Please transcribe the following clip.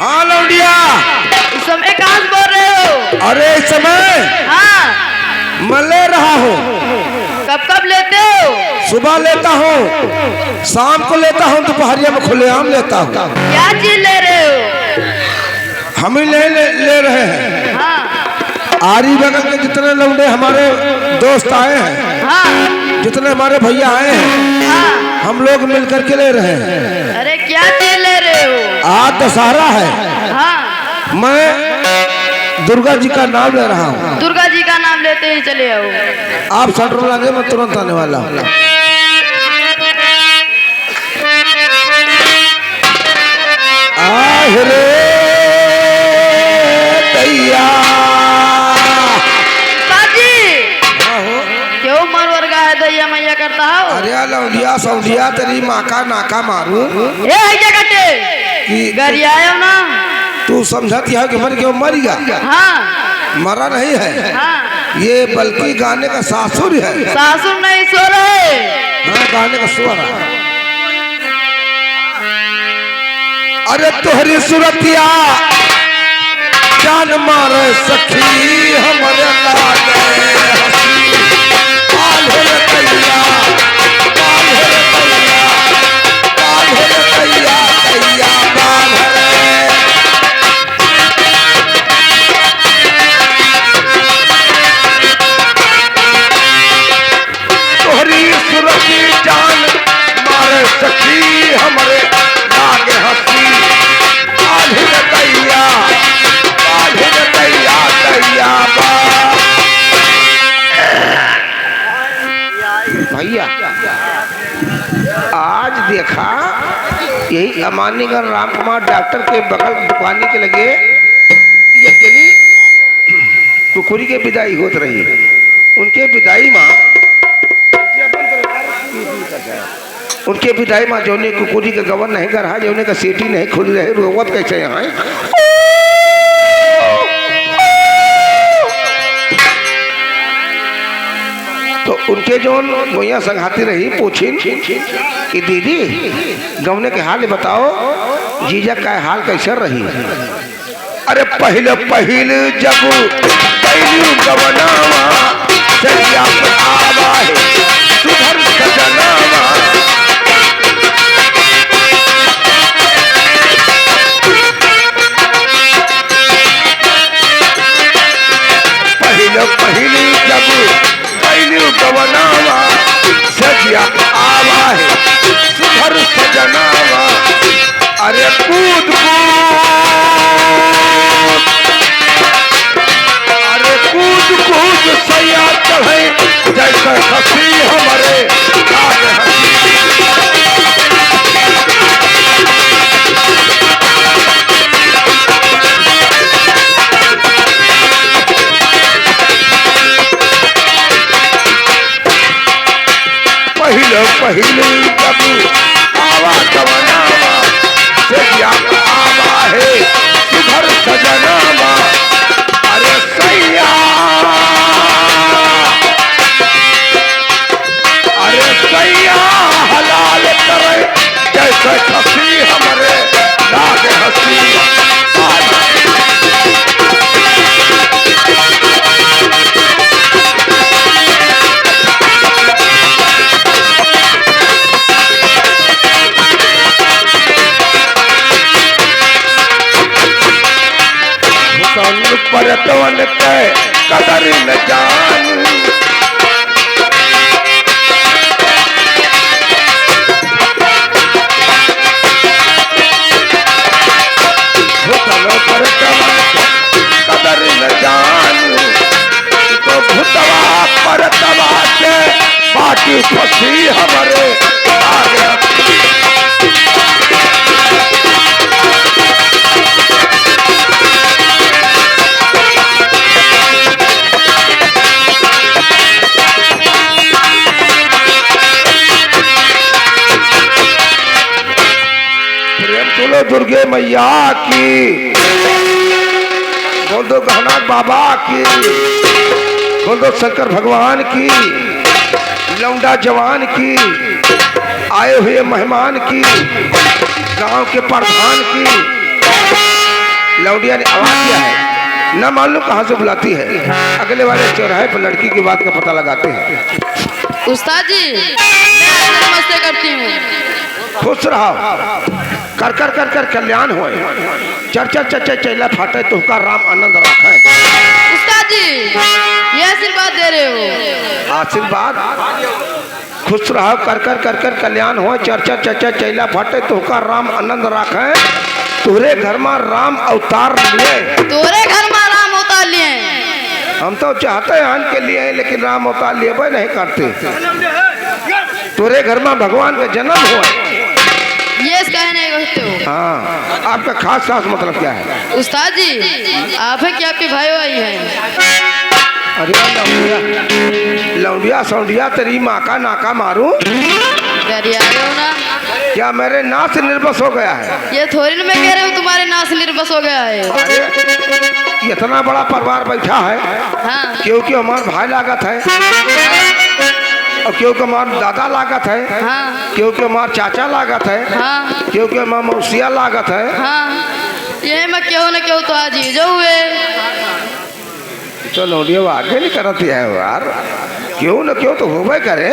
हाँ लौंडिया। इस समय कहाँ से बोल रहे हो? अरे इस समय हाँ। मैं ले रहा हूँ। कब कब लेते हो? सुबह लेता हूँ, शाम को लेता हूँ, दोपहरिया में खुलेआम लेता हूँ। क्या चीज ले रहे हो? हम ही ले रहे हैं। हाँ। आरी बगल के जितने लौंडे हमारे दोस्त आए हैं, हाँ। जितने हमारे भैया आए हैं, हाँ। हम लोग मिलकर के ले रहे हैं। अरे क्या चीज ले रहे हो? आज दशहरा है। हाँ। मैं दुर्गा जी का नाम ले रहा हूँ। दुर्गा जी का नाम लेते ही चले आओ। आप शटर लगे, मैं तुरंत आने वाला हूँ। रे दैया क्यों मर वर्गा है दैया मैया करता हो? अरे लौंडिया सौंडिया तेरी माँ का नाका मारू कि घर आयो ना। तू समझती है कि मर क्यों मर गया? हाँ। मरा नहीं है। हाँ। ये बल्कि गाने का सासुर है। सासुर नहीं सो रहे। हाँ गाने का स्वर है। अरे तोहरी सुरतिया जान मारे सखी हमारे लागे हंसी पाल हो रे कैया पाल हो रे कैया पाल हो रे कैया कैया पाल हो रे। तोहरी सुरती जान मारे सखी हमारे लागे हंसी पाल हो रे कैया पाल हो रे कैया कैया भैया। आज देखा यही अमानीगढ़ राम कुमार डॉक्टर के बगल दुकानी के लगे ये कुकुरी के विदाई होत रही। उनके विदाई माँ जौने कुकुरी के गवन नहीं कर जौने का सीटी नहीं खुली रहे रोवत कैसे यहाँ तो उनके जो भैया संघाती रही पूछिन कि दीदी गवने के हाल बताओ, जीजा का हाल कैसे रही? अरे पहले जब पहली गवनावा सैया आवा है सुधर सजनावा पहली जब पहली गवनावा सजिया आवा है सुधर सजनावा। अरे कूद अरे कूद सैया चढ़े जैसे हंसी हमारे लागे हंसी। पहले जब आवा गवनावा सैया आवा है सुधर सजनावा। अरे सैया हलाल करे जैसे हंसी हमारे लागे हंसी। परतवन के कदर न जान कदर न जान तो भुतवा परतवा के बाकी फसी हमारे आगे। दुर्गे मैया की बोल दो, गहनाथ बाबा की बोल दो, शंकर भगवान की, लौंडा जवान की, आए हुए मेहमान की, गांव के प्रधान की, लौंडिया ने आवाज दिया है, न मालूम कहाँ से बुलाती है। अगले वाले चौराहे पर लड़की की बात का पता लगाते हैं। उस्ताद जी मैं नमस्ते करती हूँ। खुश रहो, कर कर कर कर कल्याण होए, चर्चा चर्चा चैला फाटे तुहका राम आनंद रखे। उस्ताद जी ये आशीर्वाद दे रहे हो। आशीर्वाद, खुश रहो, कर कर कर कर कल्याण हो, चर्चा चर्चा चैला फाटे तुहका राम आनंद रखे। तुहरे घर में राम अवतार लिए, तोरे घर में राम उतार लिए। हम तो चाहते हैं के लिए, लेकिन राम अवतार लिए भाई नहीं करते। तुहरे घर में भगवान का जन्म हुआ। ये कहने कहते हो। हाँ, आपका खास खास मतलब क्या है? उस्ताद जी आप है कि आपके भाई आई है? अरे लौंडिया लौंडिया सौंडिया तेरी माँ का नाका मारूं? डरिया हो ना, क्या मेरे नाक से निर्बस हो गया है? ये थोड़ी ना मैं कह रही हूँ तुम्हारे नाक से निर्बस हो गया है। अरे इतना बड़ा परिवार बैठा है, हाँ क्योंकि हमारा भाई लागत है, और क्योंकि हमारा दादा लागत है, हाँ क्योंकि हमारा चाचा लागत है, हाँ क्योंकि हमारा मौसिया लागत है। हाँ ये मैं क्यों ना क्यों तो आज ही जो हुए। तो लौंडिया आगे नहीं करती है यार, क्यों न क्यों तो होबे करे।